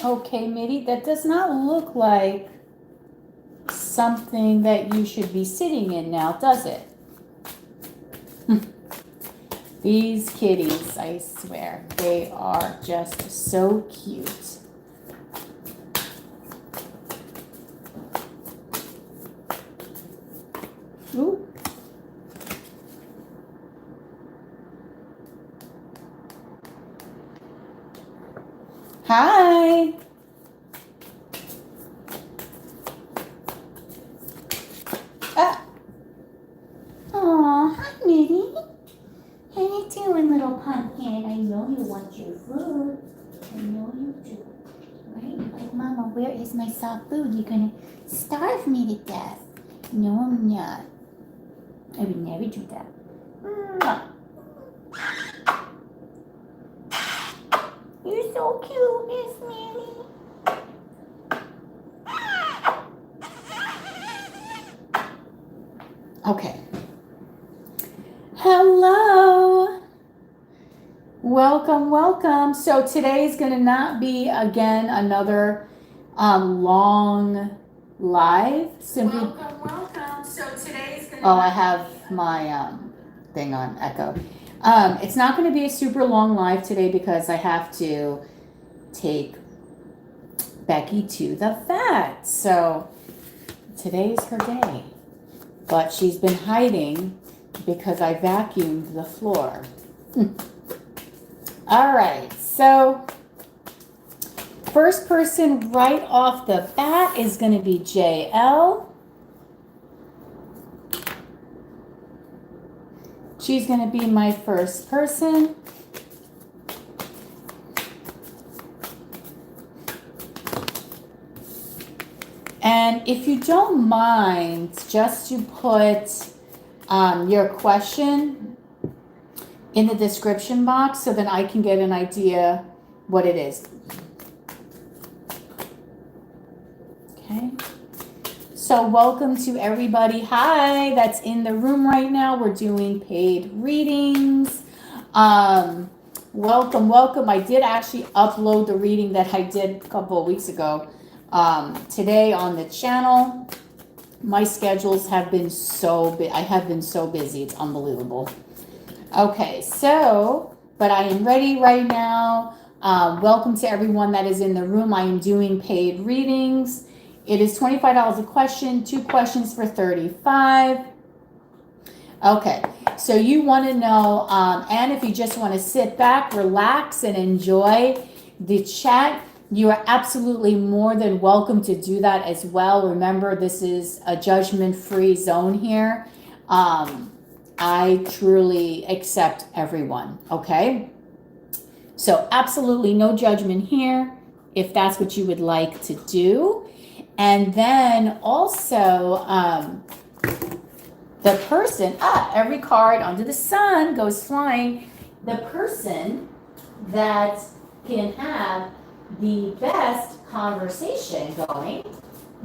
Okay, Mitty, that does not look like something that you should be sitting in now, does it? These kitties, I swear, they are just so cute. Ooh. Hi. Aw, hi, Mitty. How you doing, little pumpkin? I know you want your food. I know you do. Right? Like, Mama, where is my soft food? You're gonna starve me to death. No, I'm not. I would never do that. You're so cute, Miss Minnie. Okay. Hello. Welcome, welcome. So today's gonna not be again another long live. Simply. Welcome. So today's gonna. Oh, I have my thing on echo. It's not going to be a super long live today because I have to take Becky to the vet. So today's her day. But she's been hiding because I vacuumed the floor. All right, so first person right off the bat is going to be JL. She's going to be my first person. And if you don't mind, just to put your question in the description box so that I can get an idea what it is. Okay. So welcome to everybody. Hi, that's in the room right now. We're doing paid readings. Welcome, welcome. I did actually upload the reading that I did a couple of weeks ago today on the channel. My schedules have been I have been so busy. It's unbelievable. Okay, so, but I am ready right now. Welcome to everyone that is in the room. I am doing paid readings. It is $25 a question, 2 questions for $35. Okay, so you want to know, and if you just want to sit back, relax, and enjoy the chat, you are absolutely more than welcome to do that as well. Remember, this is a judgment-free zone here. I truly accept everyone, okay? So absolutely no judgment here if that's what you would like to do. And then also, the person, every card under the sun goes flying. The person that can have the best conversation going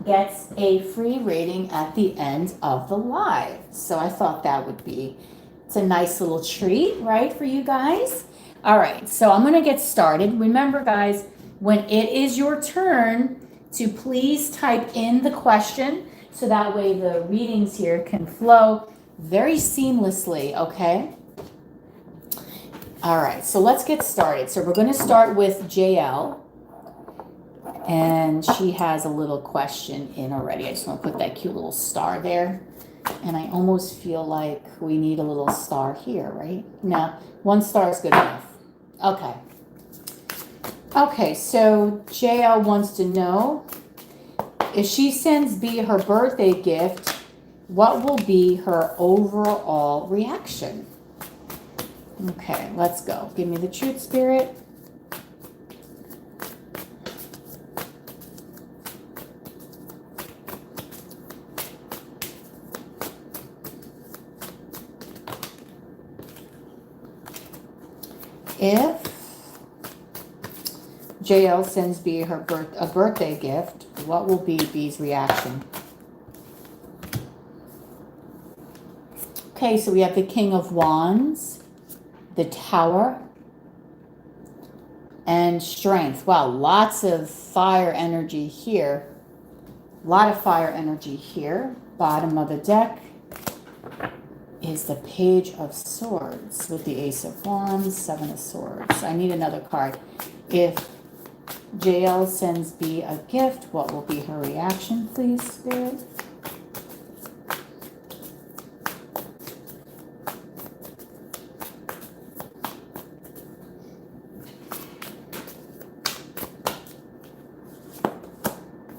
gets a free reading at the end of the live. So I thought that would be, it's a nice little treat, right, for you guys? All right, so I'm gonna get started. Remember, guys, when it is your turn to please type in the question so that way the readings here can flow very seamlessly, okay? All right, so let's get started. So we're gonna start with JL. And she has a little question in already. I just want to put that cute little star there. And I almost feel like we need a little star here, right? No, one star is good enough. Okay. Okay, so JL wants to know, if she sends B her birthday gift, what will be her overall reaction? Okay, let's go. Give me the truth, Spirit. If JL sends B a birthday gift, what will be B's reaction? Okay, so we have the King of Wands, the Tower, and Strength. Wow, lots of fire energy here. A lot of fire energy here. Bottom of the deck is the Page of Swords with the Ace of Wands, Seven of Swords. I need another card. If JL sends B a gift, what will be her reaction, please, Spirit?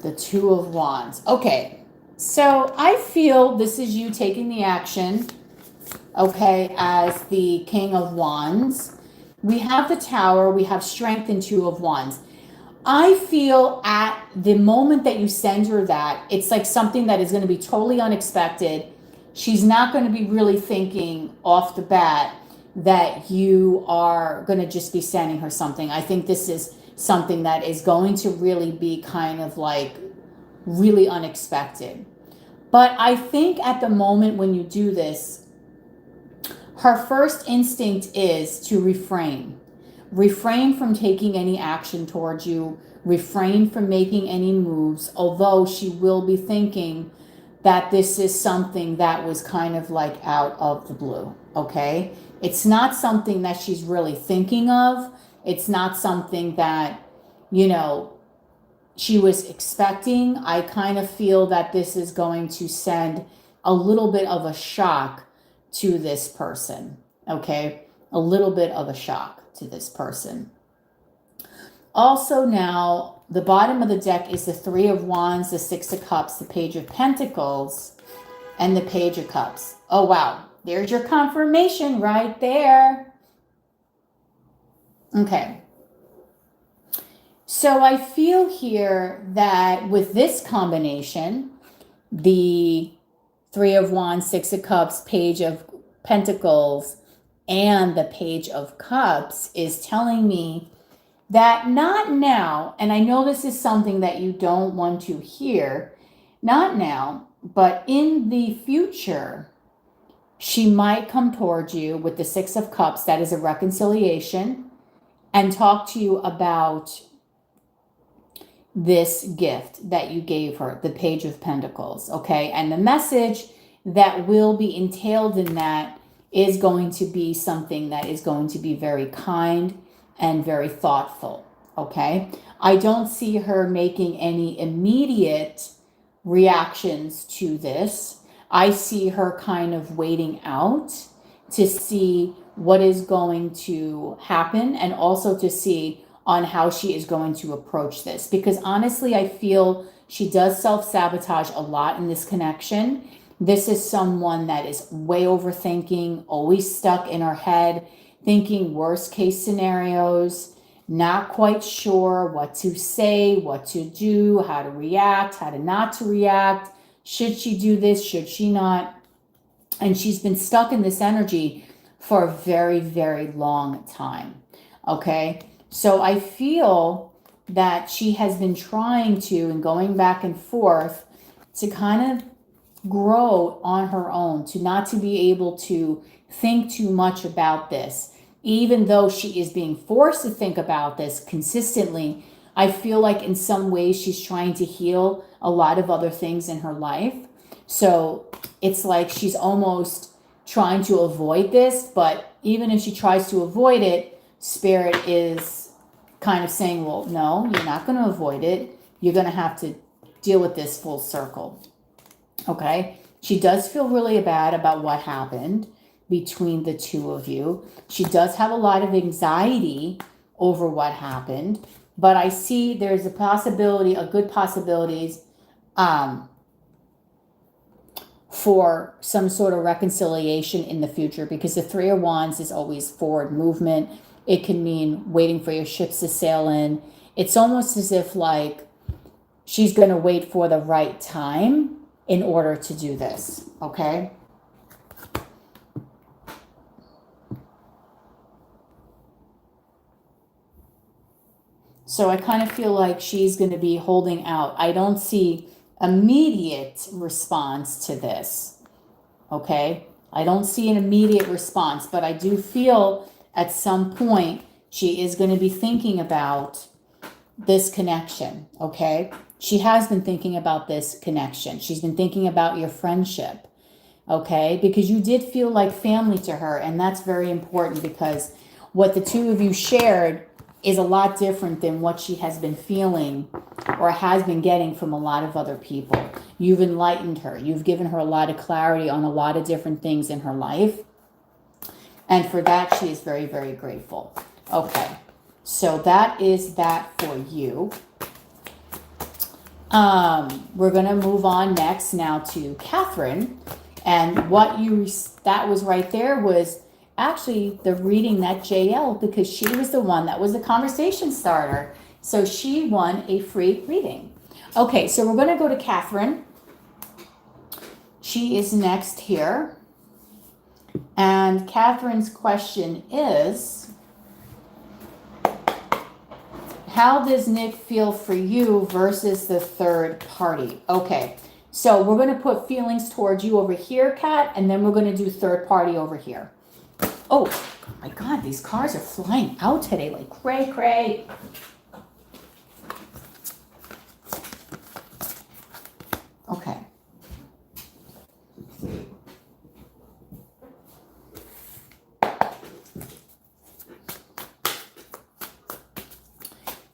The Two of Wands. Okay, so I feel this is you taking the action, okay, as the King of Wands. We have the Tower, we have Strength, and Two of Wands. I feel at the moment that you send her that, it's like something that is going to be totally unexpected. She's not going to be really thinking off the bat that you are going to just be sending her something. I think this is something that is going to really be kind of like really unexpected. But I think at the moment when you do this, her first instinct is to refrain. Refrain from taking any action towards you. Refrain from making any moves, although she will be thinking that this is something that was kind of like out of the blue, okay? It's not something that she's really thinking of. It's not something that, you know, she was expecting. I kind of feel that this is going to send a little bit of a shock to this person, okay? A little bit of a shock to this person. Also now, the bottom of the deck is the Three of Wands, the Six of Cups, the Page of Pentacles, and the Page of Cups. Oh, wow. There's your confirmation right there. Okay. So I feel here that with this combination, the Three of Wands, Six of Cups, Page of Pentacles, and the Page of Cups is telling me that not now, and I know this is something that you don't want to hear, not now, but in the future, she might come towards you with the Six of Cups, that is a reconciliation, and talk to you about this gift that you gave her, the Page of Pentacles, okay? And the message that will be entailed in that is going to be something that is going to be very kind and very thoughtful, okay? I don't see her making any immediate reactions to this. I see her kind of waiting out to see what is going to happen and also to see on how she is going to approach this. Because honestly, I feel she does self-sabotage a lot in this connection. This is someone that is way overthinking, always stuck in her head, thinking worst case scenarios, not quite sure what to say, what to do, how to react, how to not to react. Should she do this? Should she not? And she's been stuck in this energy for a very, very long time. Okay. So I feel that she has been trying to and going back and forth to kind of grow on her own, to not to be able to think too much about this. Even though she is being forced to think about this consistently, I feel like in some ways she's trying to heal a lot of other things in her life. So it's like she's almost trying to avoid this, but even if she tries to avoid it, Spirit is kind of saying, well, no, you're not going to avoid it. you're going to have to deal with this full circle. Okay? She does feel really bad about what happened between the two of you. She does have a lot of anxiety over what happened, but I see there's a possibility, a good possibilities for some sort of reconciliation in the future, because the Three of Wands is always forward movement. It can mean waiting for your ships to sail in. It's almost as if like she's going to wait for the right time in order to do this, okay? So I kind of feel like she's going to be holding out. I don't see immediate response to this, okay? I don't see an immediate response, but I do feel at some point she is going to be thinking about this connection, okay? She has been thinking about this connection. She's been thinking about your friendship, okay? Because you did feel like family to her, and that's very important, because what the two of you shared is a lot different than what she has been feeling or has been getting from a lot of other people. You've enlightened her. You've given her a lot of clarity on a lot of different things in her life. And for that, she is very, very grateful. Okay, so that is that for you. We're going to move on next now to Catherine. And what that was right there was actually the reading that JL, because she was the one that was the conversation starter. So she won a free reading. Okay, so we're going to go to Catherine. She is next here. And Catherine's question is, how does Nick feel for you versus the third party? Okay, so we're going to put feelings towards you over here, Kat, and then we're going to do third party over here. Oh my God, these cars are flying out today like cray cray. Okay.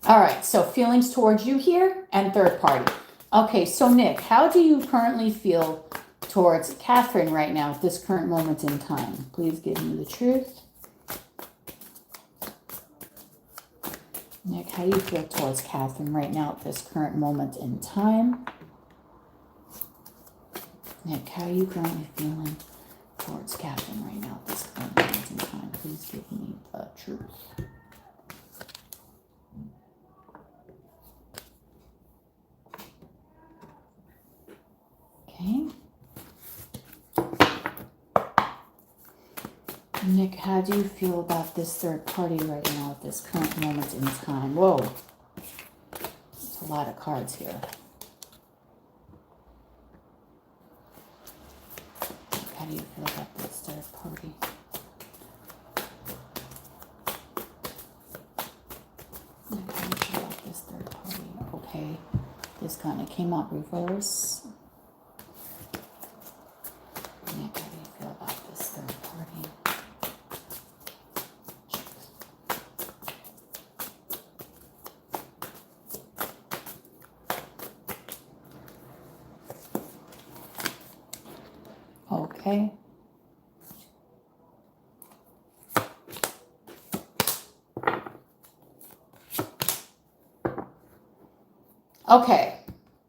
All right, so feelings towards you here and third party. Okay, so Nick, how do you currently feel towards Catherine right now at this current moment in time? Please give me the truth. Nick, how do you feel towards Catherine right now at this current moment in time? Nick, how are you currently feeling towards Catherine right now at this current moment in time? Please give me the truth. Okay. Nick, how do you feel about this third party right now at this current moment in time? Whoa. There's a lot of cards here. How do you feel about this third party? Nick, how do you feel about this third party? Okay. This kind of came out reverse. Nick, how do you feel about this third party? Okay. Okay.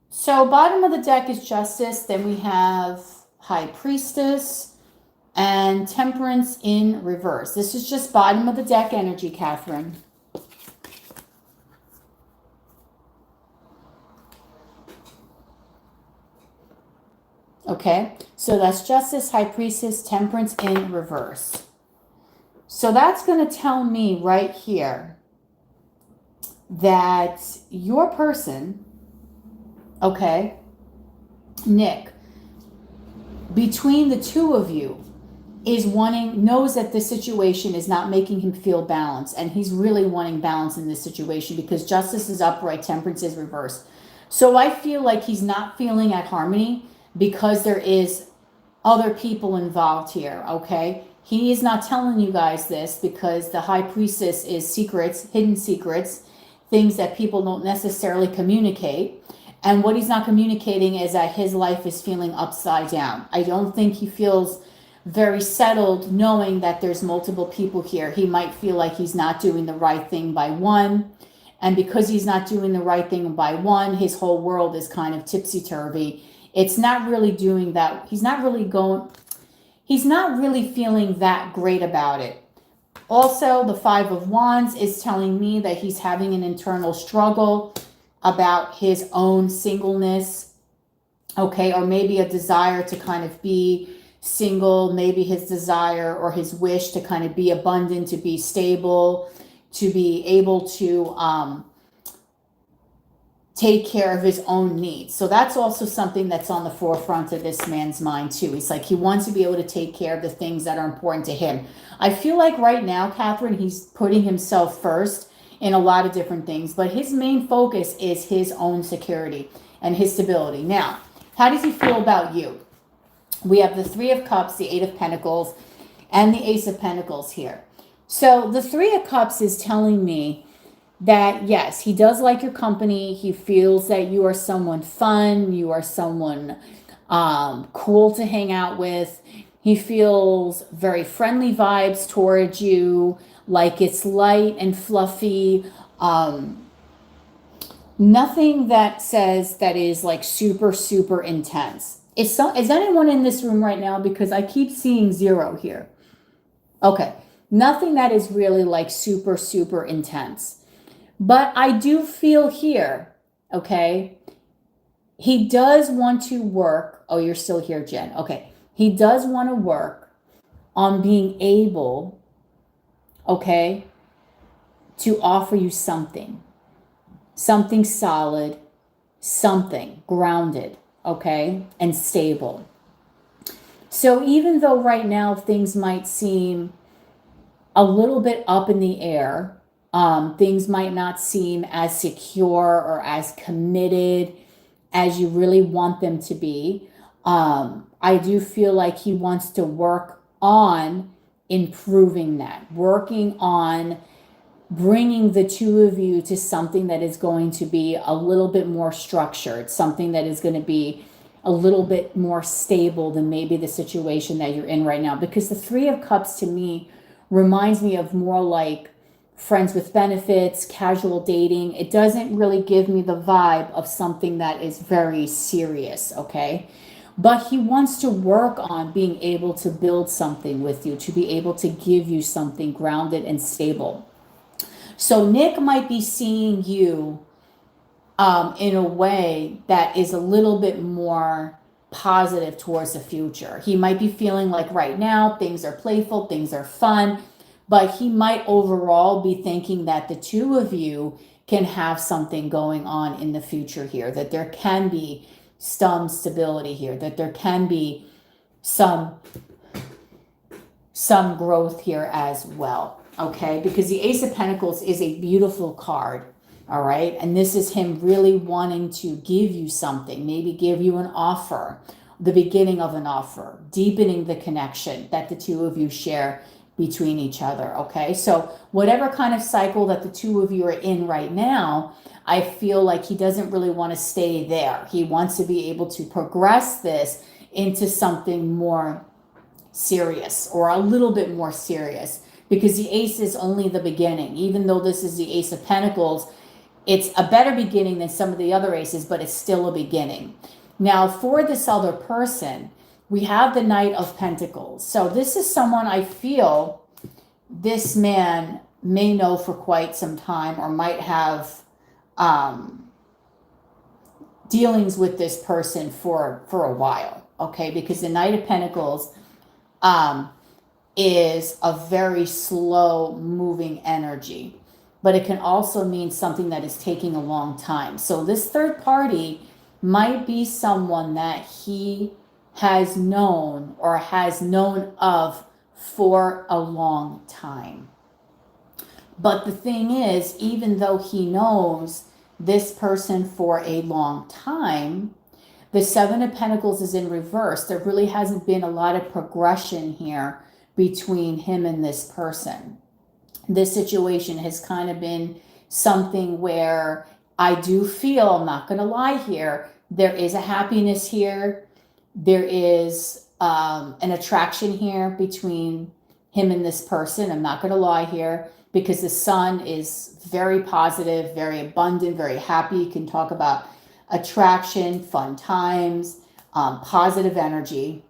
So bottom of the deck is Justice. Then we have High Priestess and Temperance in reverse. This is just bottom of the deck energy, Catherine. Okay, so that's Justice, High Priestess, Temperance in reverse. So that's going to tell me right here that your person, okay, Nick, between the two of you is knows that this situation is not making him feel balanced, and he's really wanting balance in this situation because Justice is upright, Temperance is reversed. So I feel like he's not feeling at harmony because there is other people involved here, okay? He is not telling you guys this because the High Priestess is secrets, hidden secrets, things that people don't necessarily communicate. And what he's not communicating is that his life is feeling upside down. I don't think he feels very settled knowing that there's multiple people here. He might feel like he's not doing the right thing by one. And because he's not doing the right thing by one, his whole world is kind of tipsy-turvy. It's not really doing that. He's not really feeling that great about it. Also, the Five of Wands is telling me that he's having an internal struggle about his own singleness, okay, or maybe a desire to kind of be single, maybe his desire or his wish to kind of be abundant, to be stable, to be able to take care of his own needs. So that's also something that's on the forefront of this man's mind too. He's like, he wants to be able to take care of the things that are important to him. I feel like right now, Catherine, he's putting himself first in a lot of different things, but his main focus is his own security and his stability. Now, how does he feel about you? We have the Three of Cups, the Eight of Pentacles, and the Ace of Pentacles here. So the Three of Cups is telling me that, yes, he does like your company. He feels that you are someone fun. You are someone cool to hang out with. He feels very friendly vibes towards you, like it's light and fluffy. Nothing that says that is like super, super intense. Is anyone in this room right now? Because I keep seeing 0 here. Okay. Nothing that is really like super, super intense. But I do feel here, okay, he does want to work. Oh, you're still here, Jen. Okay. He does want to work on being able, okay, to offer you something solid, something grounded, okay, and stable. So even though right now things might seem a little bit up in the air, things might not seem as secure or as committed as you really want them to be, I do feel like he wants to work on improving that, working on bringing the two of you to something that is going to be a little bit more structured, something that is going to be a little bit more stable than maybe the situation that you're in right now. Because the Three of Cups to me reminds me of more like friends with benefits, casual dating. It doesn't really give me the vibe of something that is very serious, okay? But he wants to work on being able to build something with you, to be able to give you something grounded and stable. So Nick might be seeing you in a way that is a little bit more positive towards the future. He might be feeling like right now things are playful, things are fun, but he might overall be thinking that the two of you can have something going on in the future here, that there can be some stability here, that there can be some growth here as well, okay? Because the Ace of Pentacles is a beautiful card, all right? And this is him really wanting to give you something, maybe give you an offer, the beginning of an offer, deepening the connection that the two of you share between each other, okay? So whatever kind of cycle that the two of you are in right now, I feel like he doesn't really want to stay there. He wants to be able to progress this into something more serious, or a little bit more serious, because the Ace is only the beginning. Even though this is the Ace of Pentacles, it's a better beginning than some of the other aces, but it's still a beginning. Now, for this other person, we have the Knight of Pentacles. So this is someone I feel this man may know for quite some time, or might have dealings with this person for a while, okay? Because the Knight of Pentacles is a very slow moving energy, but it can also mean something that is taking a long time. So this third party might be someone that he has known or has known of for a long time. But the thing is, even though he knows this person for a long time, the Seven of Pentacles is in reverse. There really hasn't been a lot of progression here between him and this person. This situation has kind of been something where I do feel, I'm not going to lie here, there is a happiness here. There is an attraction here between him and this person. I'm not going to lie here, because the sun is very positive, very abundant, very happy. You can talk about attraction, fun times, positive energy.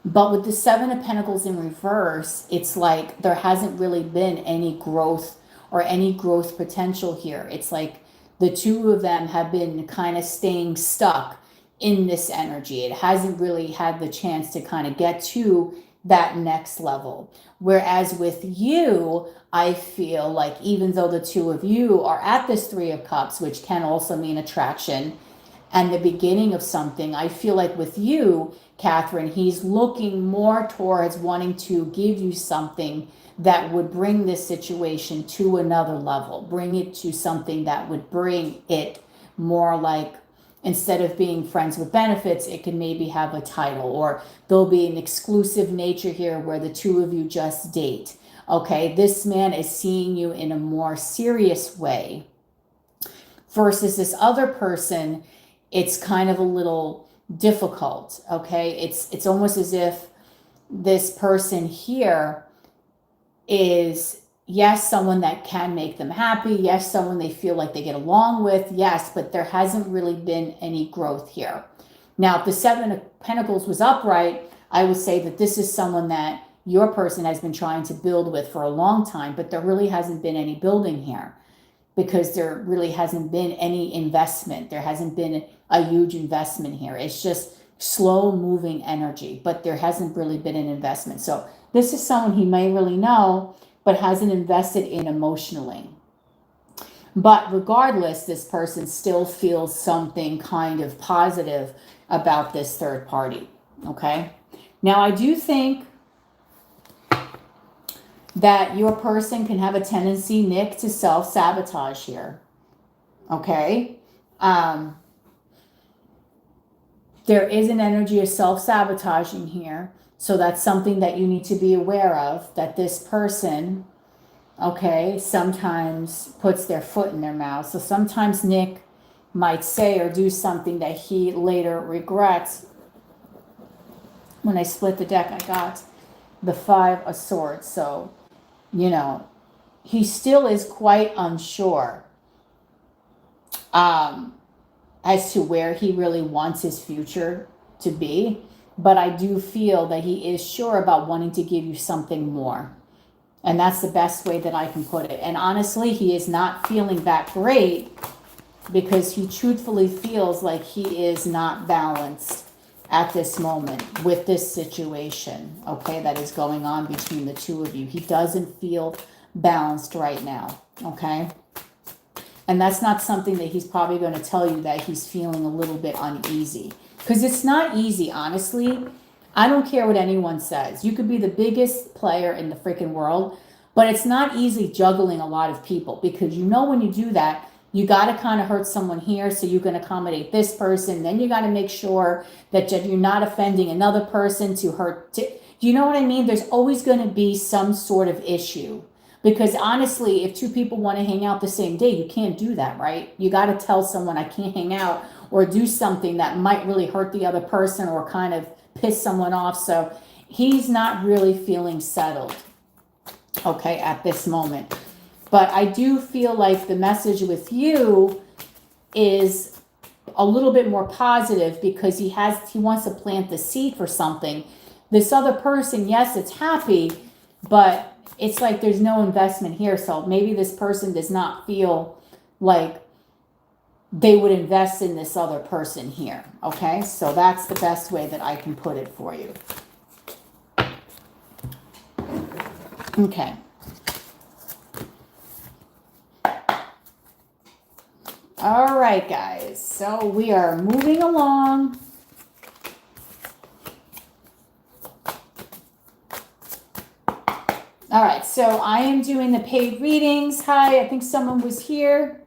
But with the Seven of Pentacles in reverse, it's like there hasn't really been any growth or any growth potential here. It's like the two of them have been kind of staying stuck in this energy. It hasn't really had the chance to kind of get to that next level. Whereas with you, I feel like even though the two of you are at this Three of Cups, which can also mean attraction and the beginning of something, I feel like with you, Catherine, he's looking more towards wanting to give you something that would bring this situation to another level, bring it to something that would bring it more like, instead of being friends with benefits, it could maybe have a title, or there'll be an exclusive nature here where the two of you just date. Okay, this man is seeing you in a more serious way versus this other person. It's kind of a little difficult. Okay, it's almost as if this person here is, yes, someone that can make them happy. Yes, someone they feel like they get along with. Yes, but there hasn't really been any growth here. Now, if the Seven of Pentacles was upright, I would say that this is someone that your person has been trying to build with for a long time, but there really hasn't been any building here, because there really hasn't been any investment. There hasn't been a huge investment here. It's just slow moving energy, but there hasn't really been an investment. So this is someone he may really know, but hasn't invested in emotionally. But regardless, this person still feels something kind of positive about this third party. Okay. Now, I do think that your person can have a tendency, Nick, to self-sabotage here. Okay. There is an energy of self-sabotaging here. So that's something that you need to be aware of, that this person, okay, sometimes puts their foot in their mouth. So sometimes Nick might say or do something that he later regrets. When I split the deck, I got the Five of Swords. So, you know, he still is quite unsure as to where he really wants his future to be. But I do feel that he is sure about wanting to give you something more. And that's the best way that I can put it. And honestly, he is not feeling that great, because he truthfully feels like he is not balanced at this moment with this situation, okay, that is going on between the two of you. He doesn't feel balanced right now, okay? And that's not something that he's probably going to tell you, that he's feeling a little bit uneasy. Because it's not easy, honestly. I don't care what anyone says. You could be the biggest player in the freaking world, but it's not easy juggling a lot of people, because you know when you do that, you got to kind of hurt someone here, so you can accommodate this person. Then you got to make sure that you're not offending another person to hurt. You know what I mean? There's always going to be some sort of issue. Because honestly, if two people want to hang out the same day, you can't do that, right? You got to tell someone, I can't hang out, or do something that might really hurt the other person or kind of piss someone off. So he's not really feeling settled, okay, at this moment. But I do feel like the message with you is a little bit more positive, because he wants to plant the seed for something. This other person, yes, it's happy, but it's like there's no investment here. So maybe this person does not feel like they would invest in this other person here. Okay, so that's the best way that I can put it for you. Okay. All right, guys. So we are moving along. All right, so I am doing the paid readings. Hi, I think someone was here.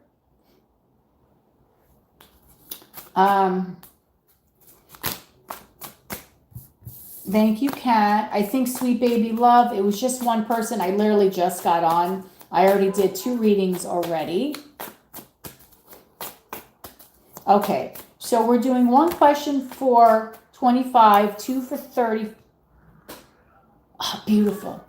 Thank you, Kat. I think Sweet Baby Love, it was just one person. I literally just got on I already did 2 readings already. Okay, so we're doing 1 question for 25, 2 for 30. Oh, beautiful.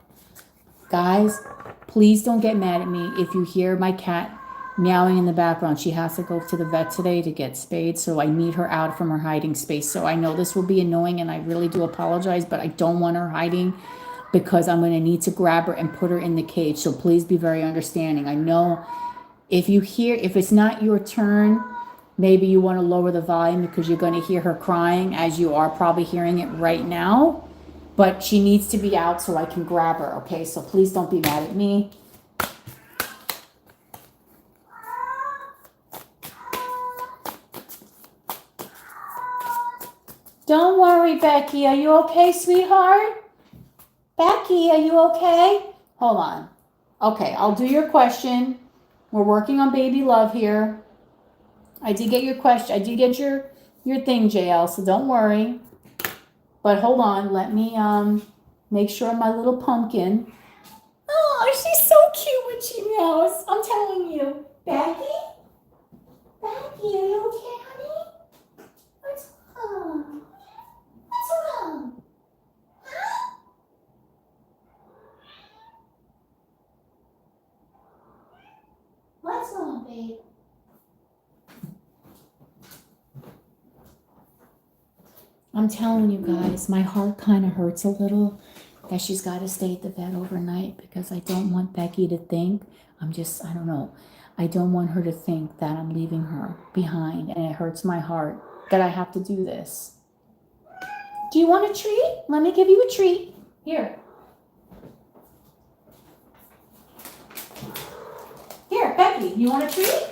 Guys, please don't get mad at me if you hear my cat meowing in the background. She has to go to the vet today to get spayed, so I need her out from her hiding space. So I know this will be annoying, and I really do apologize, but I don't want her hiding because I'm going to need to grab her and put her in the cage. So please be very understanding. I know if it's not your turn, maybe you want to lower the volume because you're going to hear her crying, as you are probably hearing it right now. But she needs to be out so I can grab her, okay? So please don't be mad at me. Don't worry, Becky. Are you okay, sweetheart? Becky, are you okay? Hold on. Okay, I'll do your question. We're working on baby love here. I did get your question. I did get your thing, JL, so don't worry. But hold on, let me make sure my little pumpkin. Oh, she's so cute when she meows. I'm telling you. Becky? Becky, are you okay, honey? What's wrong? What's wrong? Huh? What's wrong, babe? I'm telling you guys, my heart kind of hurts a little that she's got to stay at the vet overnight because I don't want Becky to think, I don't know. I don't want her to think that I'm leaving her behind, and it hurts my heart that I have to do this. Do you want a treat? Let me give you a treat. Here. Here, Becky, you want a treat?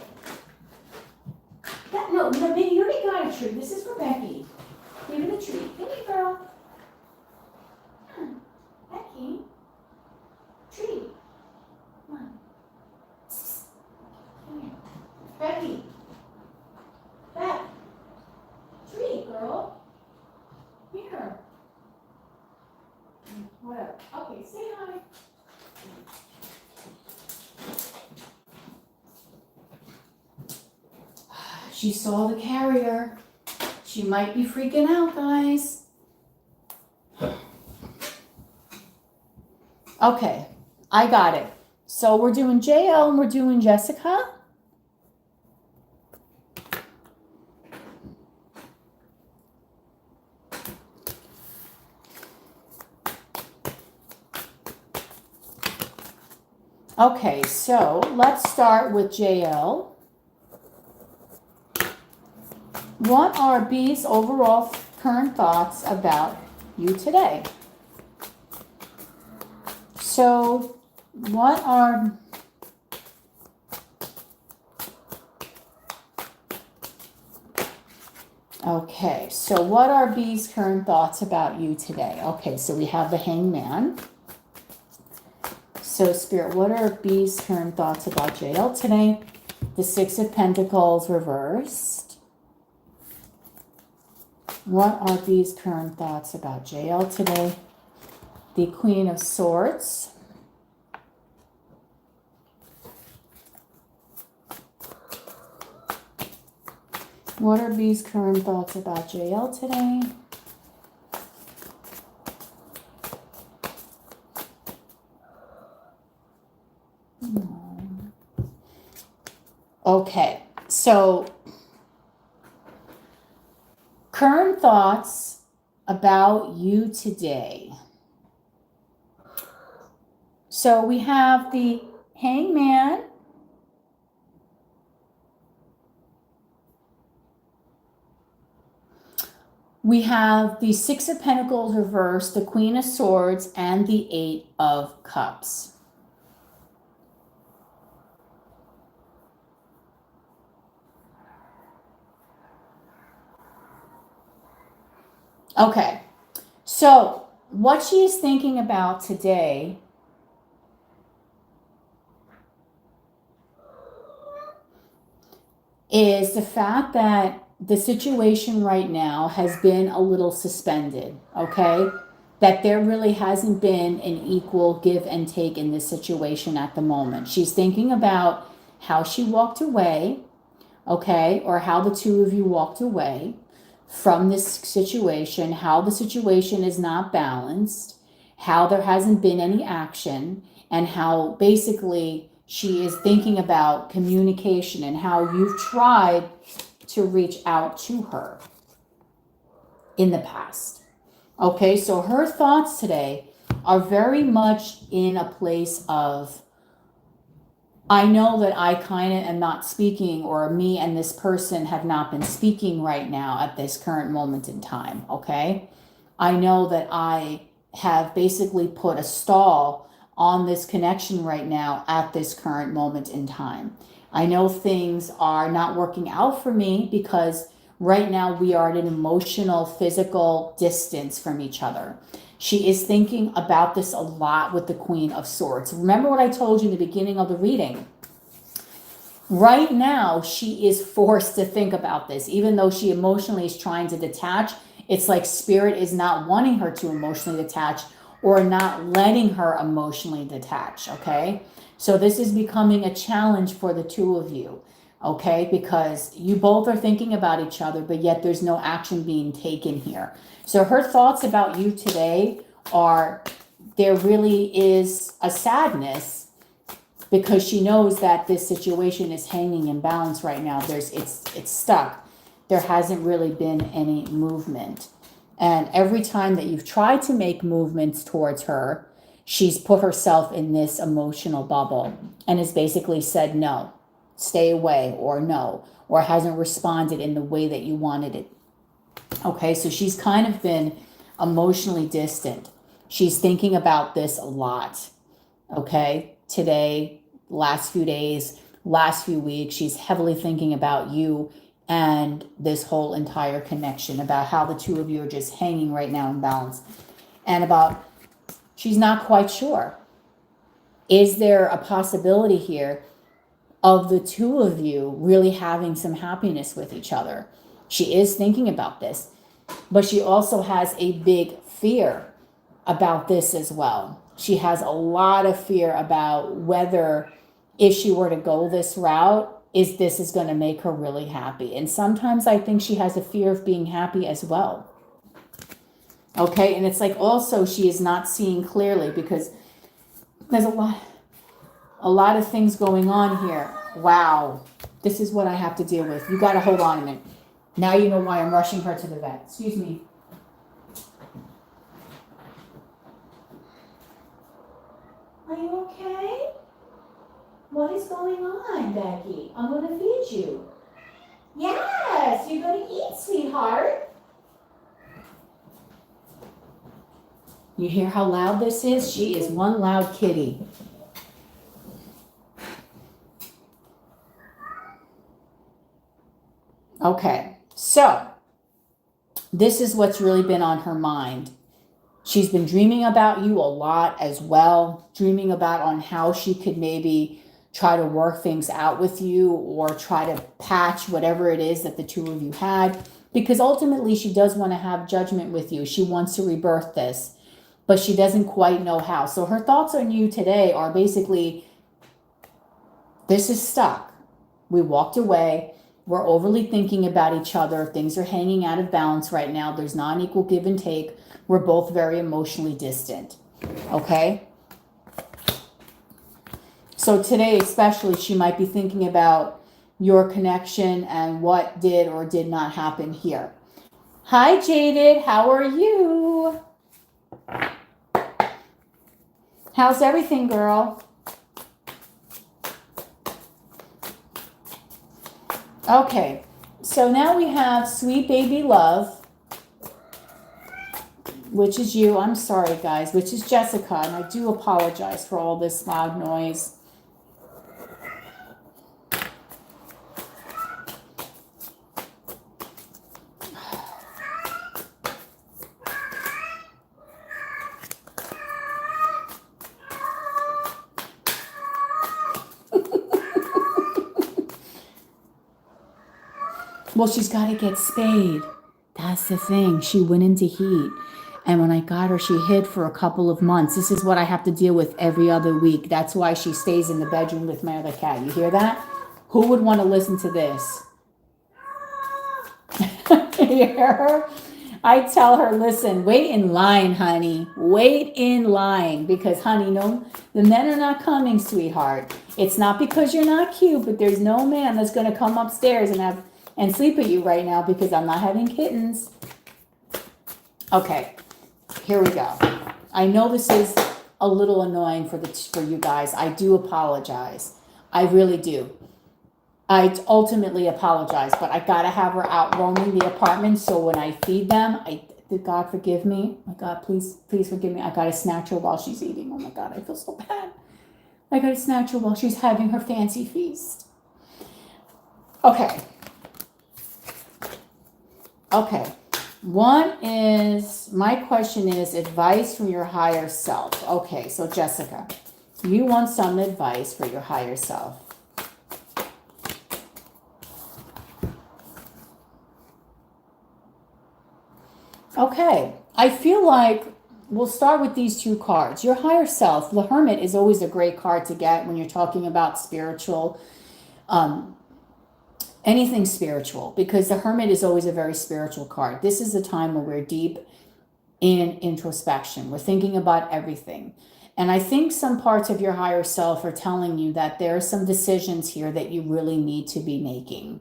No, baby, you already got a treat. This is for Becky. Give it a treat. Come here, girl. Becky. Treat. Come on. Come here. Becky. Beck. Treat, girl. Here. Whatever. Okay, say hi. She saw the carrier. She might be freaking out, guys. Okay, I got it. So we're doing JL and we're doing Jessica. Okay, so let's start with JL. What are B's overall current thoughts about you today? So, what are B's current thoughts about you today? Okay, so we have the Hangman. So, Spirit, what are B's current thoughts about JL today? The Six of Pentacles reversed. What are B's current thoughts about JL today? The Queen of Swords. What are B's current thoughts about JL today? Okay, so current thoughts about you today. So we have the Hangman. We have the Six of Pentacles reversed, the Queen of Swords, and the Eight of Cups. Okay, so what she is thinking about today is the fact that the situation right now has been a little suspended, okay? that there really hasn't been an equal give and take in this situation at the moment. She's thinking about how she walked away, okay, or how the two of you walked away from this situation, how the situation is not balanced, how there hasn't been any action, and how basically she is thinking about communication and how you've tried to reach out to her in the past. Okay, so her thoughts today are very much in a place of, I know that I kind of am not speaking, or me and this person have not been speaking right now at this current moment in time, okay? I know that I have basically put a stall on this connection right now at this current moment in time. I know things are not working out for me because right now we are at an emotional, physical distance from each other. She is thinking about this a lot with the Queen of Swords. Remember what I told you in the beginning of the reading. Right now, she is forced to think about this. Even though she emotionally is trying to detach, it's like Spirit is not wanting her to emotionally detach or not letting her emotionally detach, okay? So this is becoming a challenge for the two of you, okay? Because you both are thinking about each other, but yet there's no action being taken here. So her thoughts about you today are, there really is a sadness because she knows that this situation is hanging in balance right now. It's stuck. There hasn't really been any movement. And every time that you've tried to make movements towards her, she's put herself in this emotional bubble and has basically said no, stay away, or no, or hasn't responded in the way that you wanted it. Okay, so she's kind of been emotionally distant. She's thinking about this a lot. Okay, today, last few days, last few weeks, she's heavily thinking about you and this whole entire connection, about how the two of you are just hanging right now in balance, and about, she's not quite sure. Is there a possibility here of the two of you really having some happiness with each other? She is thinking about this, but she also has a big fear about this as well. She has a lot of fear about whether, if she were to go this route, this is going to make her really happy. And sometimes I think she has a fear of being happy as well. Okay, and it's like also she is not seeing clearly because there's a lot of things going on here. Wow, this is what I have to deal with. You got to hold on a minute. Now you know why I'm rushing her to the vet. Excuse me. Are you okay? What is going on, Becky? I'm going to feed you. Yes, you're going to eat, sweetheart. You hear how loud this is? She is one loud kitty. Okay, so this is what's really been on her mind. She's been dreaming about you a lot as well, dreaming about on how she could maybe try to work things out with you or try to patch whatever it is that the two of you had, because ultimately she does want to have judgment with you. She wants to rebirth this, but she doesn't quite know how. So her thoughts on you today are basically, this is stuck. We walked away. We're overly thinking about each other. Things are hanging out of balance right now. There's not an equal give and take. We're both very emotionally distant. Okay? So today especially, she might be thinking about your connection and what did or did not happen here. Hi, Jaded. How are you? How's everything, girl? Okay, so now we have Sweet Baby Love, which is you. I'm sorry, guys, which is Jessica, and I do apologize for all this loud noise. Well, she's got to get spayed. That's the thing. She went into heat. And when I got her, she hid for a couple of months. This is what I have to deal with every other week. That's why she stays in the bedroom with my other cat. You hear that? Who would want to listen to this? You hear her? I tell her, listen, wait in line, honey. Wait in line. Because, honey, no, the men are not coming, sweetheart. It's not because you're not cute, but there's no man that's going to come upstairs and sleep with you right now because I'm not having kittens. Okay, here we go. I know this is a little annoying for you guys. I do apologize. I really do. I ultimately apologize, but I gotta have her out roaming the apartment. So when I feed them, God forgive me. My God, please forgive me. I gotta snatch her while she's eating. Oh my God, I feel so bad. I gotta snatch her while she's having her fancy feast. Okay. My question is advice from your higher self. Okay, so Jessica, you want some advice for your higher self. Okay, I feel like we'll start with these two cards. Your higher self, the Hermit, is always a great card to get when you're talking about spiritual, anything spiritual, because the Hermit is always a very spiritual card. This is a time where we're deep in introspection. We're thinking about everything. And I think some parts of your higher self are telling you that there are some decisions here that you really need to be making.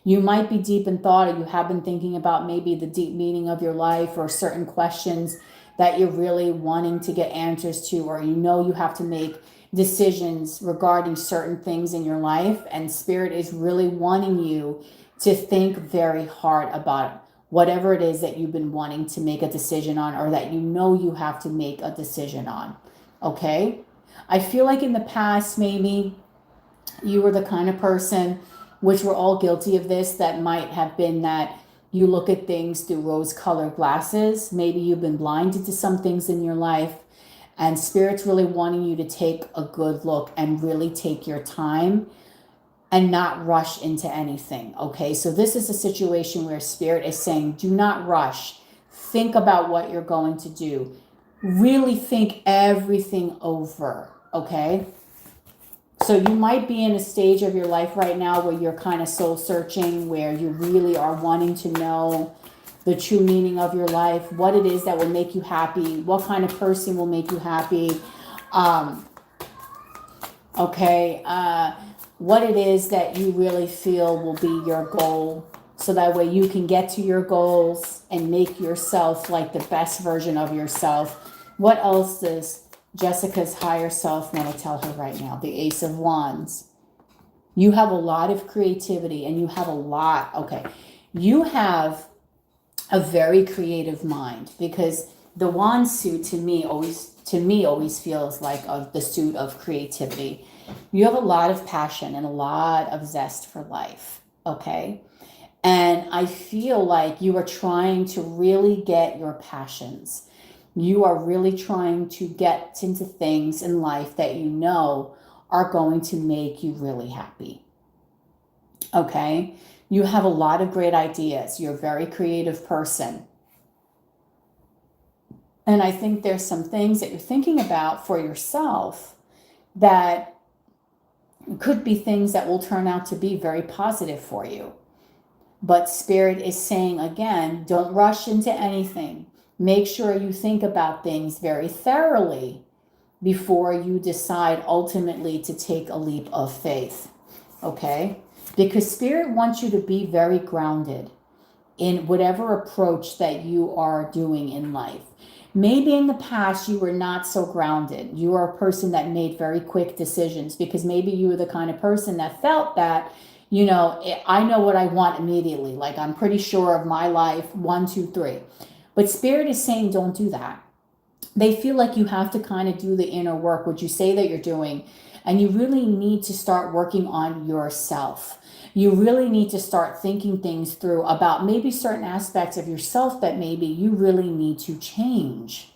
You might be deep in thought, or you have been thinking about maybe the deep meaning of your life or certain questions that you're really wanting to get answers to, or you know you have to make decisions regarding certain things in your life. And Spirit is really wanting you to think very hard about whatever it is that you've been wanting to make a decision on, or that you know you have to make a decision on. Okay? I feel like in the past, maybe you were the kind of person, which we're all guilty of this, that might have been that you look at things through rose-colored glasses. Maybe you've been blinded to some things in your life, and Spirit's really wanting you to take a good look and really take your time and not rush into anything, okay? So this is a situation where Spirit is saying, do not rush. Think about what you're going to do. Really think everything over, okay? So you might be in a stage of your life right now where you're kind of soul searching, where you really are wanting to know the true meaning of your life, what it is that will make you happy, what kind of person will make you happy, what it is that you really feel will be your goal, so that way you can get to your goals and make yourself like the best version of yourself. What else does Jessica's higher self want to tell her right now? The Ace of Wands. You have a lot of creativity, and you have you have a very creative mind, because the wand suit to me always feels like the suit of creativity. You have a lot of passion and a lot of zest for life, okay? And I feel like you are trying to really get your passions. You are really trying to get into things in life that you know are going to make you really happy. Okay? You have a lot of great ideas. You're a very creative person. And I think there's some things that you're thinking about for yourself that could be things that will turn out to be very positive for you. But Spirit is saying, again, don't rush into anything. Make sure you think about things very thoroughly before you decide ultimately to take a leap of faith, okay? Because Spirit wants you to be very grounded in whatever approach that you are doing in life. Maybe in the past you were not so grounded. You are a person that made very quick decisions, because maybe you were the kind of person that felt that, you know, I know what I want immediately. Like, I'm pretty sure of my life, 1, 2, 3. But Spirit is saying, don't do that. They feel like you have to kind of do the inner work, which you say that you're doing, and you really need to start working on yourself. You really need to start thinking things through about maybe certain aspects of yourself that maybe you really need to change,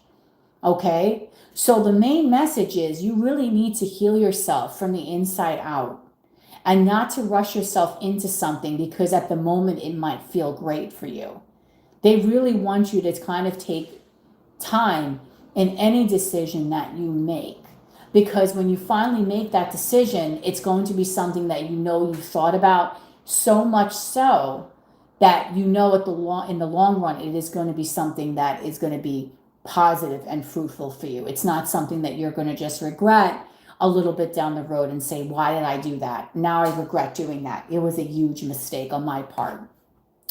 okay? So the main message is you really need to heal yourself from the inside out, and not to rush yourself into something because at the moment it might feel great for you. They really want you to kind of take time in any decision that you make. Because when you finally make that decision, it's going to be something that you know you've thought about, so much so that you know in the long run, it is going to be something that is going to be positive and fruitful for you. It's not something that you're going to just regret a little bit down the road and say, why did I do that? Now I regret doing that. It was a huge mistake on my part.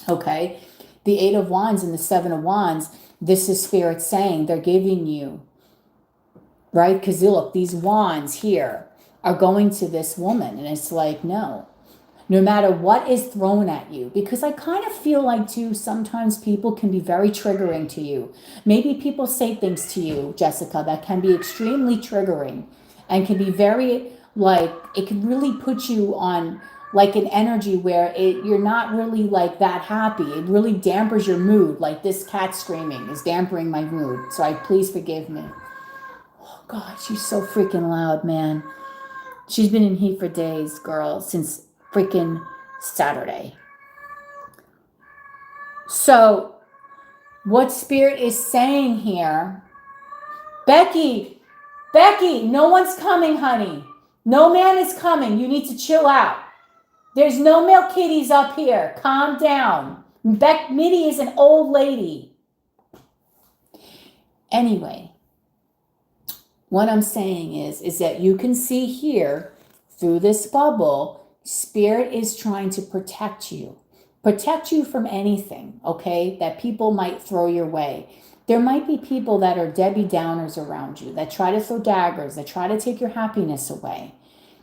Okay? The Eight of Wands and the Seven of Wands, this is Spirit saying they're giving you, right? Because look, these wands here are going to this woman, and it's like, no matter what is thrown at you, because I kind of feel like too, sometimes people can be very triggering to you. Maybe people say things to you, Jessica, that can be extremely triggering and can be very, like, it can really put you on like an energy where you're not really like that happy. It really dampers your mood. Like this cat screaming is dampening my mood. So please forgive me. Oh God, she's so freaking loud, man. She's been in heat for days, girl, since freaking Saturday. So what Spirit is saying here, Becky, no one's coming, honey. No man is coming. You need to chill out. There's no male kitties up here. Calm down. Mitty is an old lady. Anyway, what I'm saying is that you can see here through this bubble, Spirit is trying to protect you from anything, okay, that people might throw your way. There might be people that are Debbie Downers around you, that try to throw daggers, that try to take your happiness away.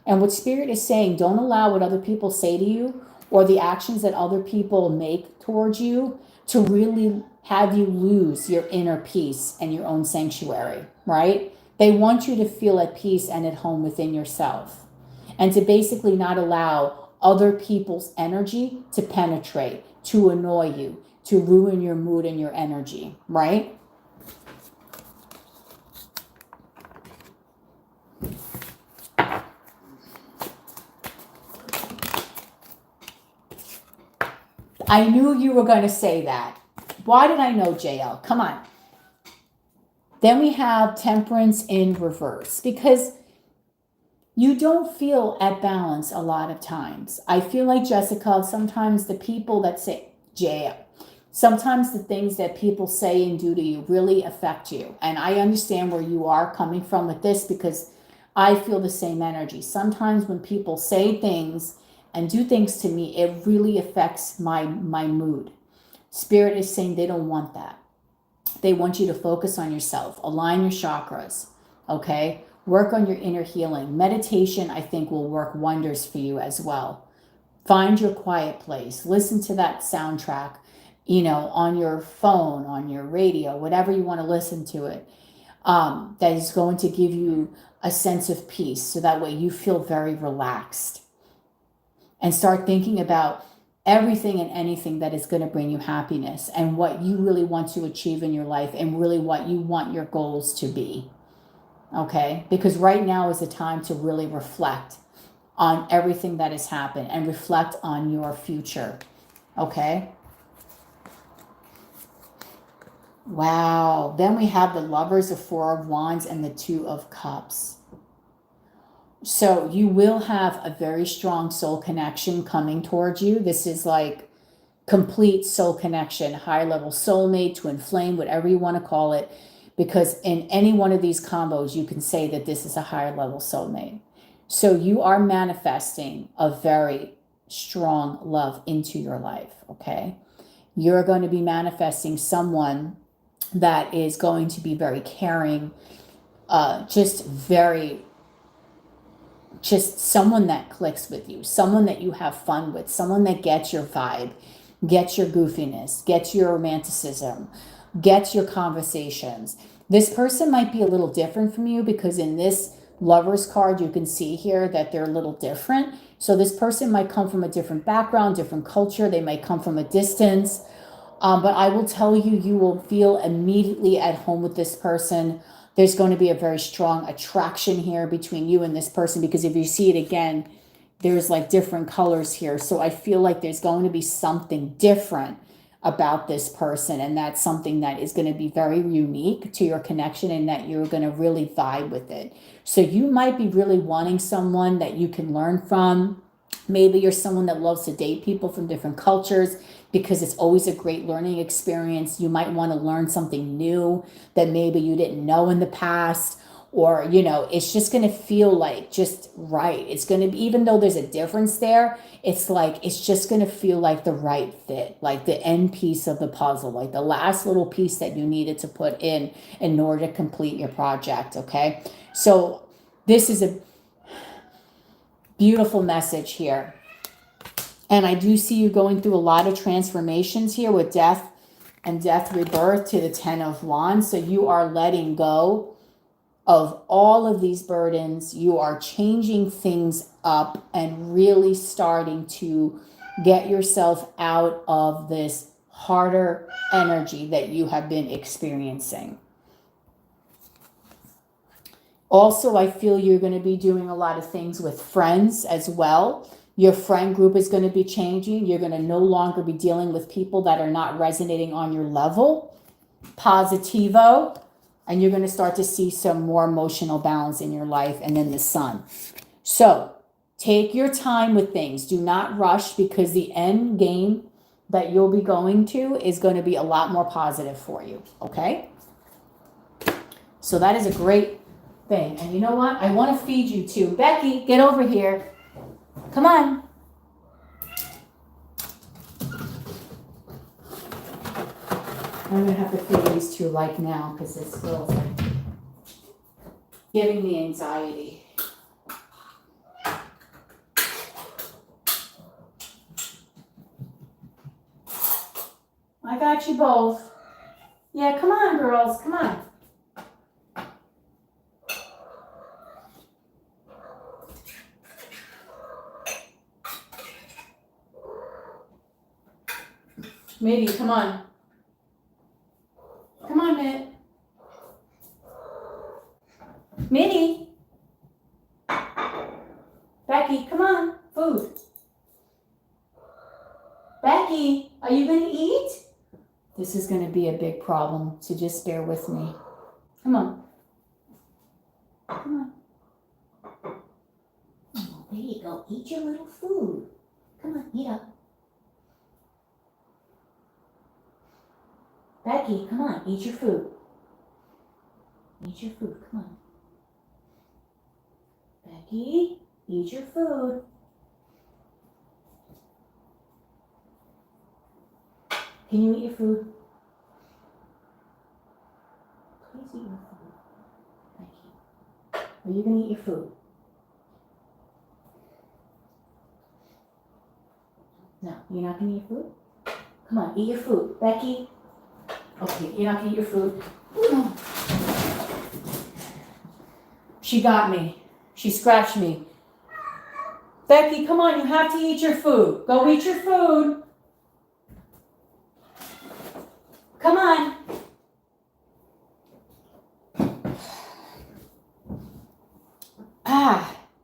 And what Spirit is saying, don't allow what other people say to you or the actions that other people make towards you to really have you lose your inner peace and your own sanctuary, right? They want you to feel at peace and at home within yourself, and to basically not allow other people's energy to penetrate, to annoy you, to ruin your mood and your energy, right? I knew you were going to say that. Why did I know, JL? Come on. Then we have Temperance in reverse, because you don't feel at balance a lot of times. I feel like, Jessica, sometimes the people that say, JL, sometimes the things that people say and do to you really affect you. And I understand where you are coming from with this, because I feel the same energy. Sometimes when people say things and do things to me, it really affects my mood. Spirit is saying they don't want that. They want you to focus on yourself, align your chakras, okay? Work on your inner healing. Meditation, I think, will work wonders for you as well. Find your quiet place. Listen to that soundtrack, on your phone, on your radio, whatever you want to listen to it, that is going to give you a sense of peace, so that way you feel very relaxed. And start thinking about everything and anything that is going to bring you happiness and what you really want to achieve in your life and really what you want your goals to be. Okay? Because right now is the time to really reflect on everything that has happened and reflect on your future. Okay? Wow. Then we have the Lovers, the Four of Wands, and the Two of Cups. So you will have a very strong soul connection coming towards you. This is like complete soul connection, high level soulmate, twin flame, whatever you want to call it. Because in any one of these combos, you can say that this is a higher level soulmate. So you are manifesting a very strong love into your life, okay? You're going to be manifesting someone that is going to be very caring, just someone that clicks with you, someone that you have fun with, someone that gets your vibe, gets your goofiness, gets your romanticism, gets your conversations. This person might be a little different from you, because in this Lovers card, you can see here that they're a little different. So this person might come from a different background, different culture. They might come from a distance. But I will tell you, you will feel immediately at home with this person. There's going to be a very strong attraction here between you and this person, because if you see it again, there's like different colors here. So I feel like there's going to be something different about this person, and that's something that is going to be very unique to your connection and that you're going to really vibe with it. So you might be really wanting someone that you can learn from. Maybe you're someone that loves to date people from different cultures because it's always a great learning experience. You might want to learn something new that maybe you didn't know in the past, or, you know, it's just going to feel like just right. It's going to be, even though there's a difference there, it's like, it's just going to feel like the right fit, like the end piece of the puzzle, like the last little piece that you needed to put in order to complete your project. Okay. So this is a beautiful message here. And I do see you going through a lot of transformations here with death and death rebirth to the 10 of Wands. So you are letting go of all of these burdens. You are changing things up and really starting to get yourself out of this harder energy that you have been experiencing. Also, I feel you're going to be doing a lot of things with friends as well. Your friend group is going to be changing. You're going to no longer be dealing with people that are not resonating on your level. Positivo. And you're going to start to see some more emotional balance in your life. And then the Sun. So take your time with things. Do not rush, because the end game that you'll be going to is going to be a lot more positive for you. Okay? So that is a great thing. And you know what? I want to feed you too. Becky, get over here. Come on. I'm going to have to feed these two like now, because this girl's like giving me anxiety. I got you both. Yeah, come on, girls. Come on. Maybe, come on. Come on, Mitt. Minnie. Becky, come on. Food. Becky, are you going to eat? This is going to be a big problem, so just bear with me. Come on. Come on. Oh, there you go. Eat your little food. Come on, eat up. Becky, come on, eat your food. Eat your food, come on. Becky, eat your food. Can you eat your food? Please eat your food. Becky, are you going to eat your food? No, you're not going to eat your food? Come on, eat your food. Becky. Okay, you're not going to eat your food. She got me. She scratched me. Becky, come on, you have to eat your food. Go eat your food. Come on.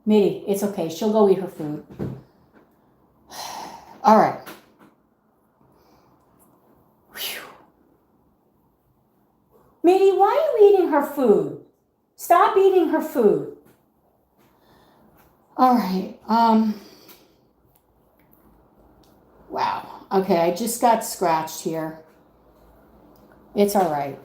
Mitty, it's okay. She'll go eat her food. All right. Mitty, why are you eating her food? Stop eating her food. All right. Wow. Okay, I just got scratched here. It's all right.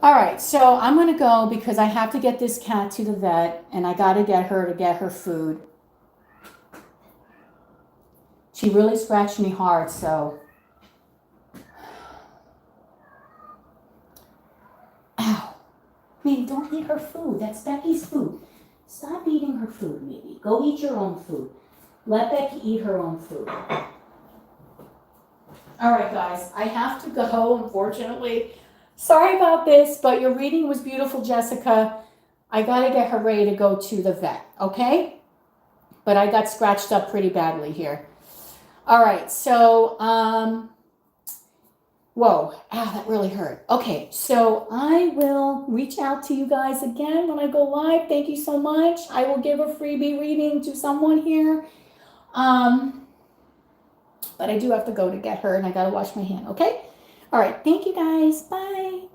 All right, so I'm going to go because I have to get this cat to the vet, and I got to get her food. She really scratched me hard, so... Ow. Maybe don't eat her food. That's Becky's food. Stop eating her food, maybe. Go eat your own food. Let Becky eat her own food. All right, guys. I have to go, unfortunately. Sorry about this, but your reading was beautiful, Jessica. I got to get her ready to go to the vet, okay? But I got scratched up pretty badly here. All right, so, whoa, ow, that really hurt. Okay, so I will reach out to you guys again when I go live. Thank you so much. I will give a freebie reading to someone here. But I do have to go to get her, and I gotta wash my hand, okay? All right, thank you guys. Bye.